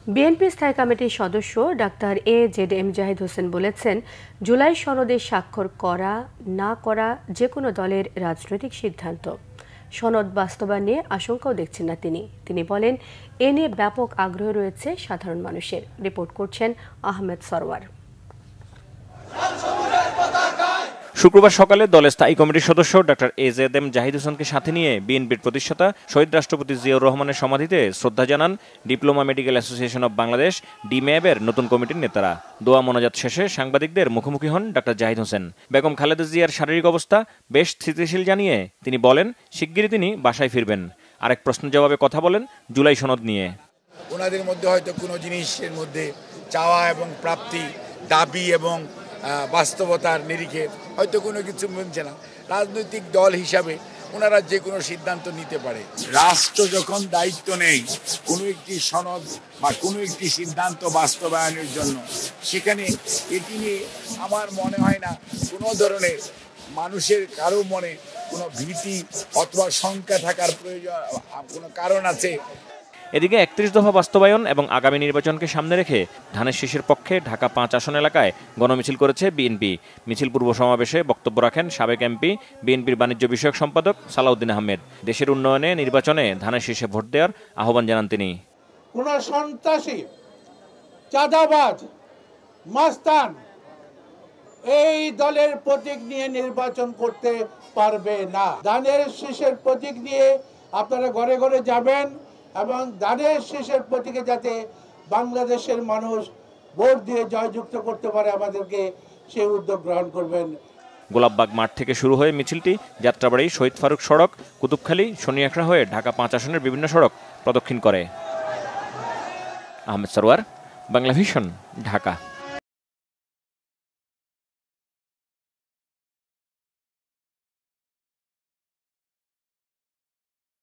BNP স্থায়ী কমিটির সদস্য ডাক্তার AJM জাহিদ হোসেন বলেছেন, জুলাই সনদে স্বাক্ষর করা না করা যে কোনো দলের রাজনৈতিক সিদ্ধান্ত। সনদ বাস্তবায়ন নিয়ে আশঙ্কাও দেখছেন না তিনি বলেন, এ নিয়ে ব্যাপক আগ্রহ রয়েছে সাধারণ মানুষের। রিপোর্ট করছেন আহমেদ সরওয়ার। শুক্রবার সকালে দলের স্থায়ী কমিটির সদস্য ডাক্তার AJM জাহিদ হোসেনকে সাথে নিয়ে বিএনপির প্রতিষ্ঠাতা শহীদ রাষ্ট্রপতি জিয়াউর রহমানের সমাধিতে শ্রদ্ধা জানান diploma medical association of Bangladesh DMAB-এর নতুন কমিটির নেতারা। দোয়া মোনাজাত শেষে সাংবাদিকদের মুখোমুখি হন ডাক্তার জাহিদ হোসেন। বেগম খালেদা জিয়ার শারীরিক অবস্থা বেশ স্থিতিশীল জানিয়ে তিনি বলেন, শিগগিরই তিনি বাসায় ফিরবেন। আরেক প্রশ্নের জবাবে কথা বলেন জুলাই সনদ নিয়ে। ওনাদের মধ্যে হয়তো কোনো জিনিসের মধ্যে চাওয়া এবং প্রাপ্তি, দাবি এবং বাস্তবতার নিরিখে হয়তো কোনো কিছু মিলছে না। রাজনৈতিক দল হিসাবে ওনারা যে কোনো সিদ্ধান্ত নিতে পারে। রাষ্ট্র যখন দায়িত্ব নেই কোনো একটি সনদ বা কোনো একটি সিদ্ধান্ত বাস্তবায়নের জন্য, সেখানে এটি নিয়ে আমার মনে হয় না কোনো ধরনের মানুষের কারো মনে কোনো ভীতি অথবা শঙ্কা থাকার প্রয়োজন কোনো কারণ আছে। এদিকে ৩১ দফা বাস্তবায়ন এবং আগামী নির্বাচনকে সামনে রেখে ধানের শীষের পক্ষে ঢাকা ৫ আসন এলাকায় গণমিছিল করেছে বিএনপি। মিছিল পূর্ব সমাবেশে বক্তব্য রাখেন সাবেক এমপি, বিএনপির বাণিজ্য বিষয়ক সম্পাদক সালাউদ্দিন আহমেদ। দেশের উন্নয়নে নির্বাচনে ধানের শীষে ভোট দেওয়ার আহ্বান জানান তিনি। কোন সন্ত্রাসী, চাঁদাবাজ, মাস্তান এই দলের প্রতীক নিয়ে নির্বাচন করতে পারবে না। ধানের শীষের প্রতীক নিয়ে আপনারা ঘরে ঘরে যাবেন এবং ধানের শীষের প্রতীকে যাতে বাংলাদেশের মানুষ ভোট দিয়ে জয়যুক্ত করতে পারে আমাদেরকে সেই উদ্যোগ গ্রহণ করবেন। গোলাপবাগ মাঠ থেকে শুরু হয়ে মিছিলটি যাত্রাবাড়ি, শহীদ ফারুক সড়ক, কুতুবখালী, শনিয়াখড়া হয়ে ঢাকা ৫ আসনের বিভিন্ন সড়ক প্রদক্ষিণ করে। আহমেদ সরওয়ার, বাংলা ভিশন, ঢাকা।